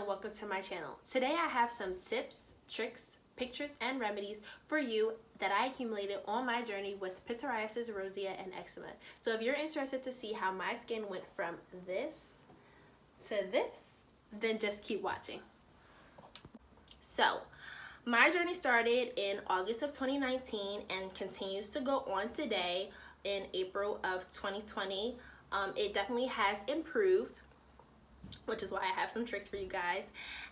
welcome to my channel. Today I have some tips, tricks, pictures, and remedies for you that I accumulated on my journey with Pityriasis, Rosea, and Eczema. So if you're interested to see how my skin went from this to this, then just keep watching. So my journey started in August of 2019 and continues to go on today in April of 2020. It definitely has improved, which is why I have some tricks for you guys.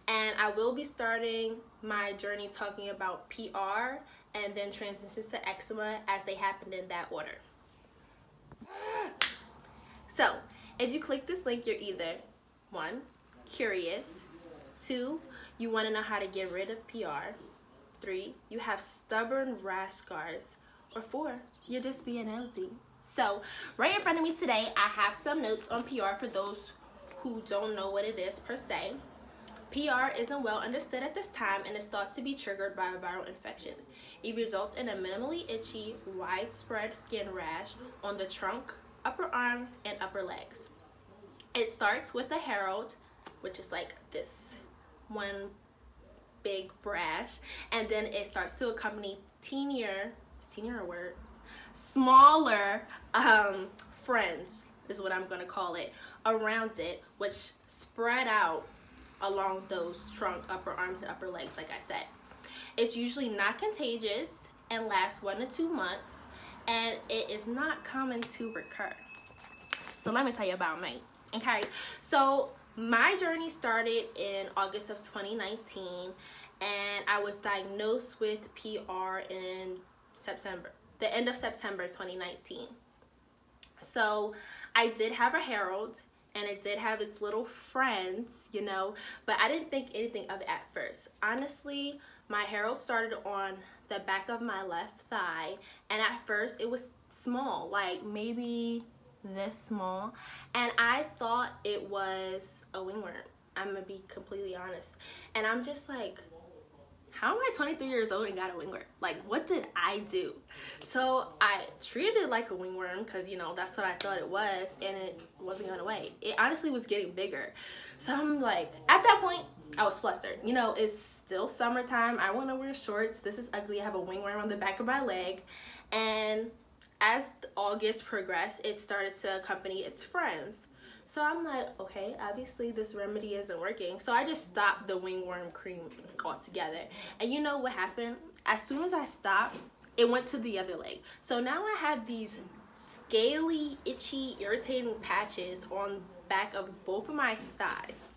And I will be starting my journey talking about PR and then transition to eczema as they happened in that order. So if you click this link, you're either 1, curious, 2, you want to know how to get rid of PR, 3, you have stubborn rash scars, or 4, you're just being nosy. So right in front of me today, I have some notes on PR for those who don't know what it is per se. PR isn't well understood at this time and is thought to be triggered by a viral infection. It results in a minimally itchy, widespread skin rash on the trunk, upper arms, and upper legs. It starts with the herald, which is like this one big rash, and then it starts to accompany smaller friends is what I'm going to call it, around it, which spread out along those trunk, upper arms, and upper legs, like I said. It's usually not contagious and lasts 1 to 2 months, and it is not common to recur. So let me tell you about me, okay? So my journey started in August of 2019, and I was diagnosed with PR in September, the end of September 2019. So I did have a herald, and it did have its little friends, you know, but I didn't think anything of it at first. Honestly, my herald started on the back of my left thigh, and at first it was small, like maybe this small, and I thought it was a wingworm. I'm gonna be completely honest, and I'm just like, how am I 23 years old and got a wingworm? Like, what did I do? So I treated it like a wingworm because, you know, that's what I thought it was, and it wasn't going away. It honestly was getting bigger. So I'm like, at that point, I was flustered. You know, it's still summertime. I want to wear shorts. This is ugly. I have a wingworm on the back of my leg. And as August progressed, it started to accompany its friends. So I'm like, okay, obviously this remedy isn't working. So I just stopped the wingworm cream altogether. And you know what happened? As soon as I stopped, it went to the other leg. So now I have these scaly, itchy, irritating patches on the back of both of my thighs.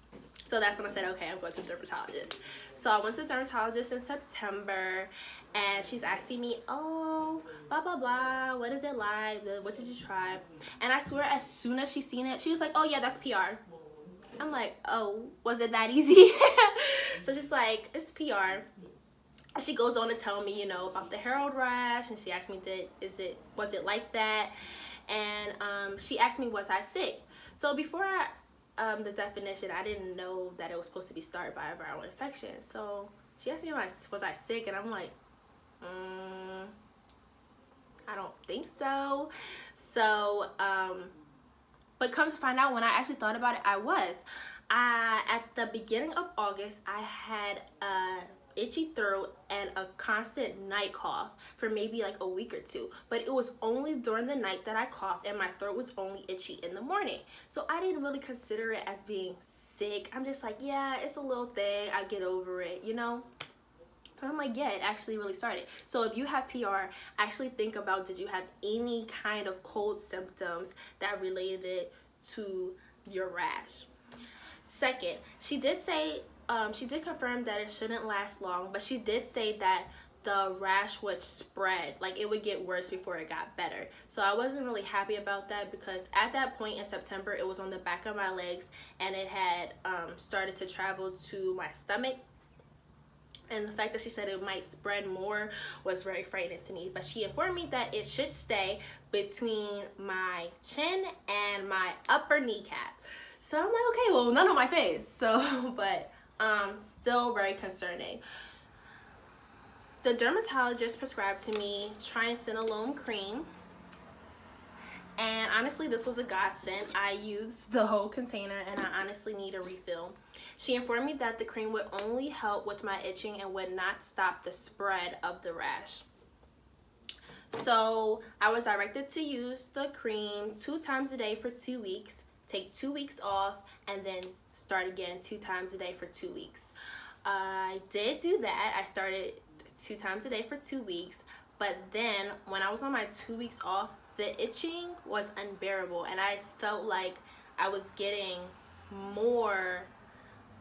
So that's when I said, okay, I'm going to the dermatologist. So I went to the dermatologist in September, and she's asking me, oh, blah, blah, blah, what is it like? What did you try? And I swear, as soon as she seen it, she was like, oh, yeah, that's PR. I'm like, oh, was it that easy? So she's like, it's PR. She goes on to tell me, you know, about the herald rash, and she asked me, was it like that? And she asked me, was I sick? So before the definition, I didn't know that it was supposed to be started by a viral infection. So she asked me, was I sick? And I'm like, I don't think so. So, but come to find out, when I actually thought about it, I was. At the beginning of August, I had a itchy throat and a constant night cough for maybe like a week or 2, but it was only during the night that I coughed, and my throat was only itchy in the morning. So I didn't really consider it as being sick. I'm just like, yeah, it's a little thing, I get over it, you know. And I'm like, yeah, it actually really started. So if you have PR, actually think about, did you have any kind of cold symptoms that related to your rash? Second, she did say, she did confirm that it shouldn't last long, but she did say that the rash would spread, like it would get worse before it got better. So I wasn't really happy about that, because at that point in September, it was on the back of my legs, and it had started to travel to my stomach. And the fact that she said it might spread more was very frightening to me. But she informed me that it should stay between my chin and my upper kneecap. So I'm like, okay, well, none on my face. So, but still very concerning. The dermatologist prescribed to me Sinaloan Cream, And honestly, this was a godsend. I used the whole container and I honestly need a refill. She informed me that the cream would only help with my itching and would not stop the spread of the rash. So I was directed to use the cream 2 times a day for 2 weeks, take 2 weeks off, and then start again 2 times a day for 2 weeks. I did do that. I started 2 times a day for 2 weeks, but then when I was on my 2 weeks off, the itching was unbearable and I felt like I was getting more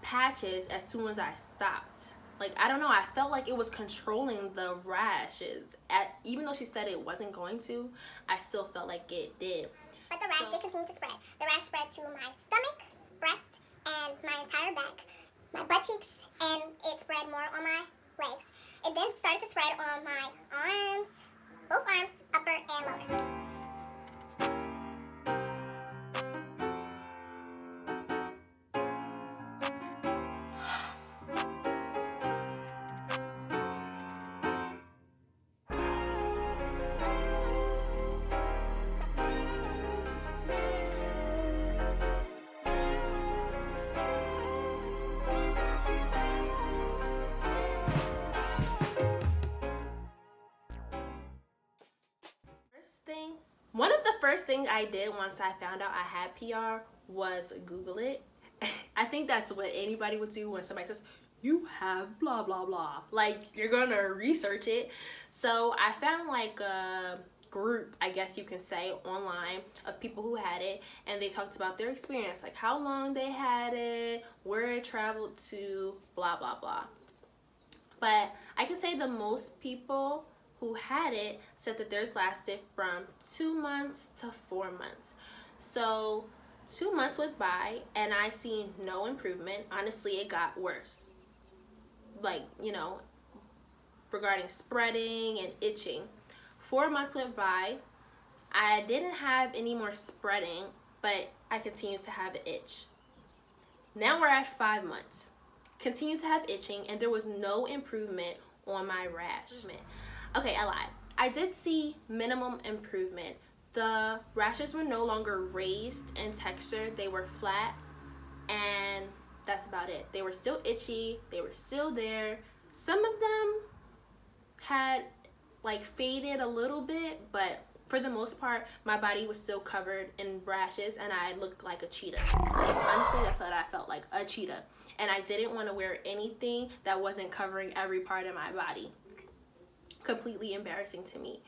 patches as soon as I stopped. Like, I don't know, I felt like it was controlling the rashes. Even though she said it wasn't going to, I still felt like it did. But the rash did continue to spread. The rash spread to my stomach, breast, and my entire back, my butt cheeks, and it spread more on my legs. It then started to spread on my arms, both arms, upper and lower. One of the first things I did once I found out I had PR was Google it. I think that's what anybody would do when somebody says, you have blah, blah, blah. Like, you're gonna research it. So I found like a group, I guess you can say, online of people who had it, and they talked about their experience, like how long they had it, where it traveled to, blah, blah, blah. But I can say the most people who had it said that theirs lasted from 2 months to 4 months. So 2 months went by and I seen no improvement. Honestly, it got worse. Like, you know, regarding spreading and itching. 4 months went by. I didn't have any more spreading, but I continued to have an itch. Now we're at 5 months. Continued to have itching and there was no improvement on my rash. Okay, I lied. I did see minimum improvement. The rashes were no longer raised in texture. They were flat, and that's about it. They were still itchy. They were still there. Some of them had like faded a little bit, but for the most part, my body was still covered in rashes and I looked like a cheetah. Honestly, that's what I felt like, a cheetah. And I didn't want to wear anything that wasn't covering every part of my body. Completely embarrassing to me.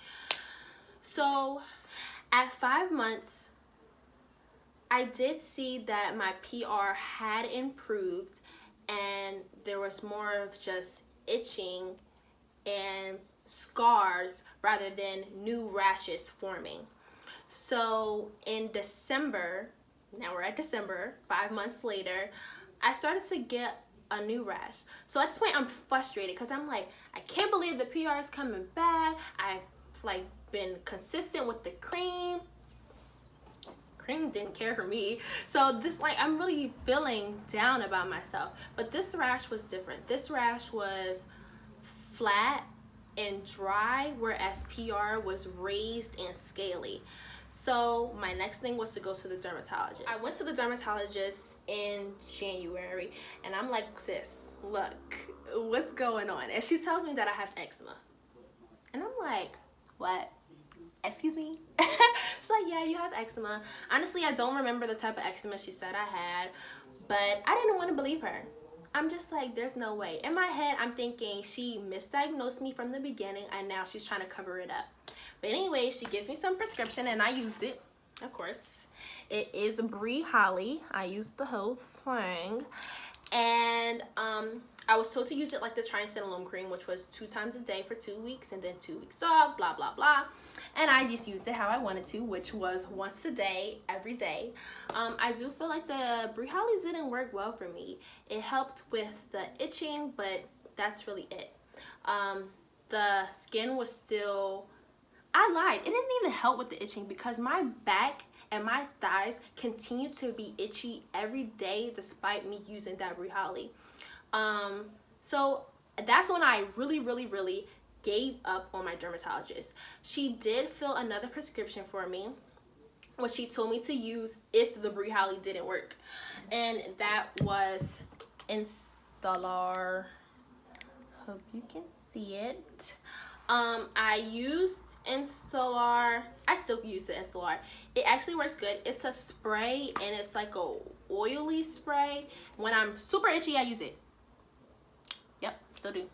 So at 5 months, I did see that my PR had improved and there was more of just itching and scars rather than new rashes forming. So in December, now we're at December, 5 months later, I started to get a new rash. So at this point I'm frustrated because I'm like, I can't believe the PR is coming back. I've like been consistent with the cream. Cream didn't care for me. So this, like, I'm really feeling down about myself. But this rash was different. This rash was flat and dry, whereas PR was raised and scaly. So my next thing was to go to the dermatologist. I went to the dermatologist in January and I'm like, sis, look, what's going on? And she tells me that I have eczema. And I'm like, what? Excuse me? She's like, yeah, you have eczema. Honestly, I don't remember the type of eczema she said I had, but I didn't want to believe her. I'm just like, there's no way. In my head, I'm thinking she misdiagnosed me from the beginning and now she's trying to cover it up. But anyway, she gives me some prescription and I used it, of course. It is Brie Holly. I used the whole thing. And I was told to use it like the Sinaloan Cream, which was 2 times a day for 2 weeks and then 2 weeks off, blah, blah, blah. And I just used it how I wanted to, which was once a day, every day. I do feel like the Brie Holly didn't work well for me. It helped with the itching, but that's really it. The skin was still... I lied. It didn't even help with the itching because my back and my thighs continue to be itchy every day despite me using that Brie Holly. So that's when I really gave up on my dermatologist. She did fill another prescription for me, what she told me to use if the Brie Holly didn't work, and that was Instalar. Hope you can see it. I used Instalar. I still use the Instalar. It actually works good. It's a spray and it's like a oily spray. When I'm super itchy, I use it. Yep, still do.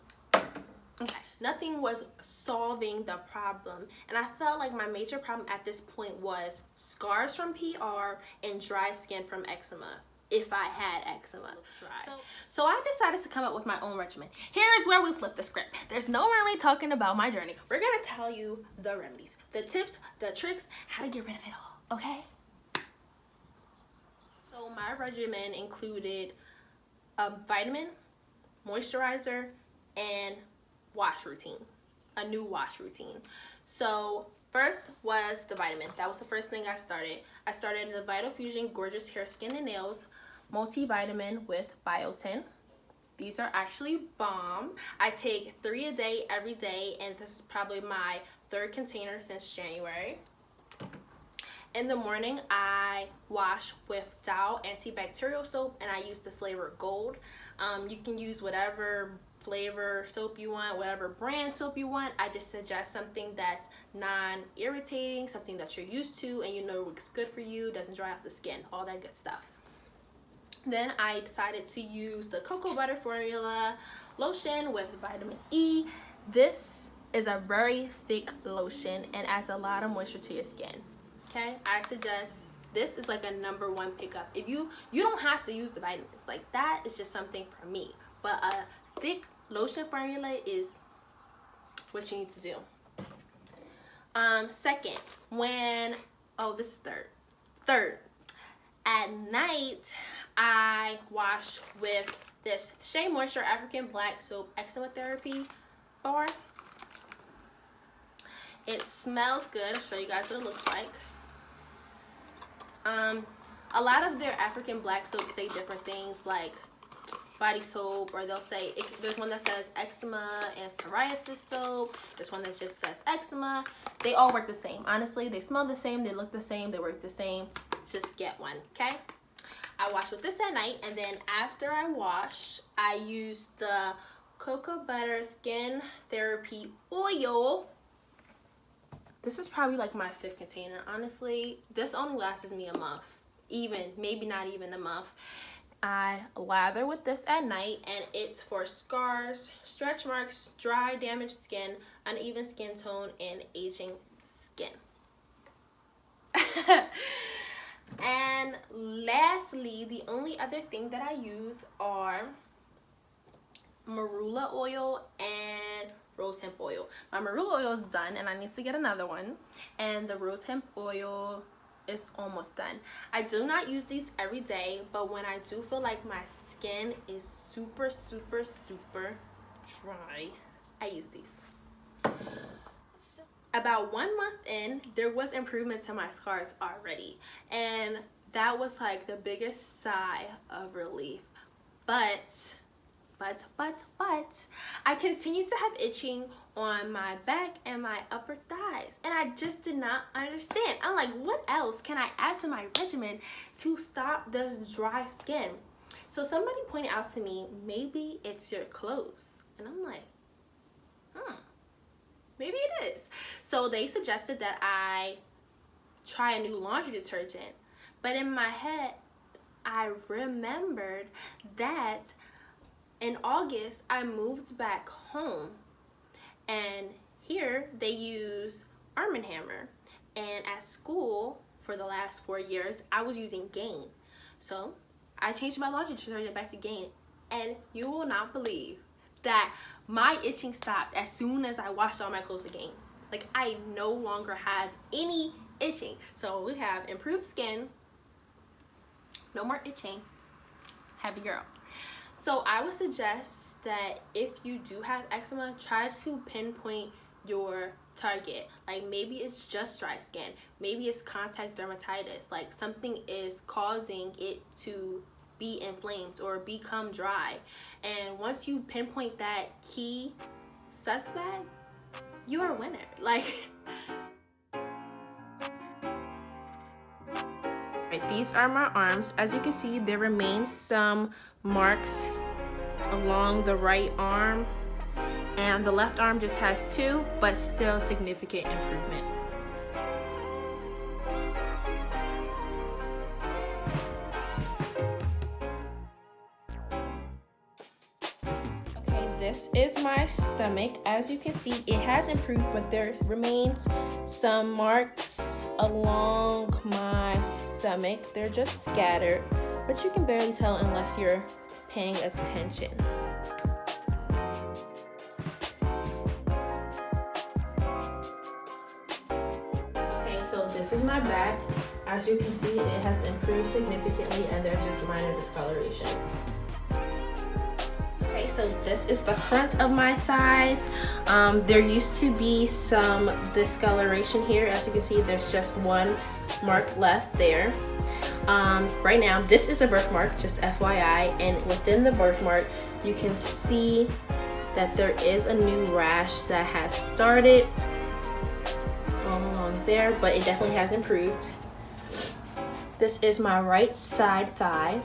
Okay, nothing was solving the problem, and I felt like my major problem at this point was scars from PR and dry skin from eczema, if I had eczema. So I decided to come up with my own regimen. Here is where we flip the script. There's no more me talking about my journey. We're gonna tell you the remedies, the tips, the tricks, how to get rid of it all, okay? So my regimen included a vitamin, moisturizer, and wash routine, a new wash routine. So first was the vitamin. That was the first thing I started. I started the Vital Fusion Gorgeous Hair, Skin, and Nails multivitamin with biotin. These are actually bomb. I take 3 a day every day, and this is probably my 3rd container since January. In the morning, I wash with Dow antibacterial soap, and I use the flavor Gold. You can use whatever flavor soap you want, whatever brand soap you want. I just suggest something that's non-irritating, something that you're used to and you know looks good for you, doesn't dry off the skin, all that good stuff. Then I decided to use the cocoa butter formula lotion with vitamin E. This is a very thick lotion and adds a lot of moisture to your skin. Okay, I suggest this is like a #1 pickup. If you don't have to use the vitamins, like that is just something for me, but a thick lotion formula is what you need to do. Second, this is third, at night I wash with this Shea Moisture African Black Soap Eczema Therapy bar. It smells good. I'll show you guys what it looks like. A lot of their African black soaps say different things, like body soap, or they'll say there's one that says eczema and psoriasis soap. There's one that just says eczema. They all work the same. Honestly, they smell the same, they look the same, they work the same. Just get one, okay? I wash with this at night, and then after I wash, I use the Cocoa Butter Skin Therapy Oil. This is probably like my 5th container. Honestly, this only lasts me a month. Maybe not even a month. I lather with this at night, and it's for scars, stretch marks, dry, damaged skin, uneven skin tone, and aging skin. And lastly, the only other thing that I use are marula oil and rose hemp oil. My marula oil is done, and I need to get another one, and the rose hemp oil is almost done. I do not use these every day, but when I do feel like my skin is super dry, I use these. About 1 month in, there was improvement to my scars already, and that was like the biggest sigh of relief. But I continued to have itching on my back and my upper thighs, and I just did not understand. I'm like, what else can I add to my regimen to stop this dry skin? So somebody pointed out to me, maybe it's your clothes, and I'm like, maybe it is. So they suggested that I try a new laundry detergent, but in my head I remembered that in August I moved back home, and here they use Arm & Hammer, and at school for the last 4 years I was using Gain. So I changed my laundry detergent back to Gain, and you will not believe that my itching stopped as soon as I washed all my clothes with Gain. Like, I no longer have any itching. So we have improved skin, no more itching, happy girl. So I would suggest that if you do have eczema, try to pinpoint your target. Like, maybe it's just dry skin, maybe it's contact dermatitis, like something is causing it to be inflamed or become dry. And once you pinpoint that key suspect, you're a winner. Like, Right, these are my arms. As you can see, there remains some marks along the right arm, and the left arm just has 2, but still significant improvement. Okay, this is my stomach. As you can see, it has improved, but there remains some marks along my stomach. They're just scattered, but you can barely tell unless you're paying attention. Okay, so this is my back. As you can see, it has improved significantly and there's just minor discoloration. Okay, so this is the front of my thighs. There used to be some discoloration here. As you can see, there's just 1 mark left there. Right now, this is a birthmark, just FYI, and within the birthmark, you can see that there is a new rash that has started all along there, but it definitely has improved. This is my right side thigh.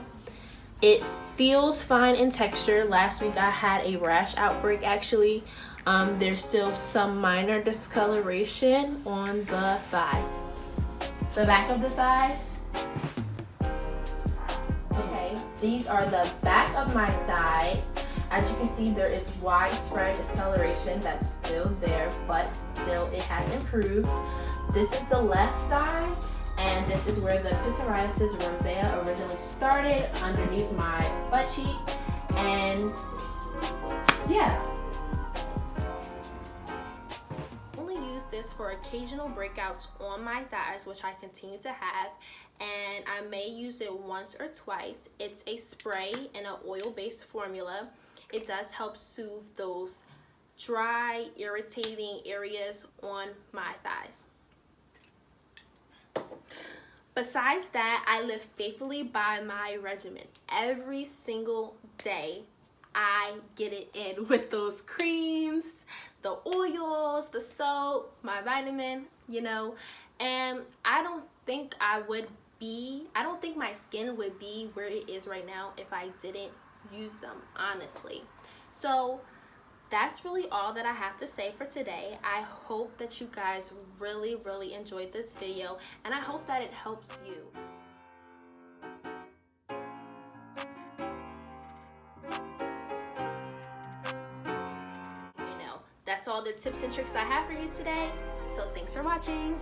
It feels fine in texture. Last week I had a rash outbreak actually. There's still some minor discoloration on the thigh. The back of the thighs. Okay, these are the back of my thighs. As you can see, there is widespread discoloration that's still there, but still it has improved. This is the left thigh, and this is where the Pityriasis Rosea originally started, underneath my butt cheek. And yeah. Only use this for occasional breakouts on my thighs, which I continue to have, and I may use it once or twice. It's a spray in an oil-based formula. It does help soothe those dry, irritating areas on my thighs. Besides that, I live faithfully by my regimen. Every single day, I get it in with those creams, the oils, the soap, my vitamin, you know, and I don't think my skin would be where it is right now if I didn't use them, honestly. So that's really all that I have to say for today. I hope that you guys really enjoyed this video, and I hope that it helps you. You know, that's all the tips and tricks I have for you today. So thanks for watching.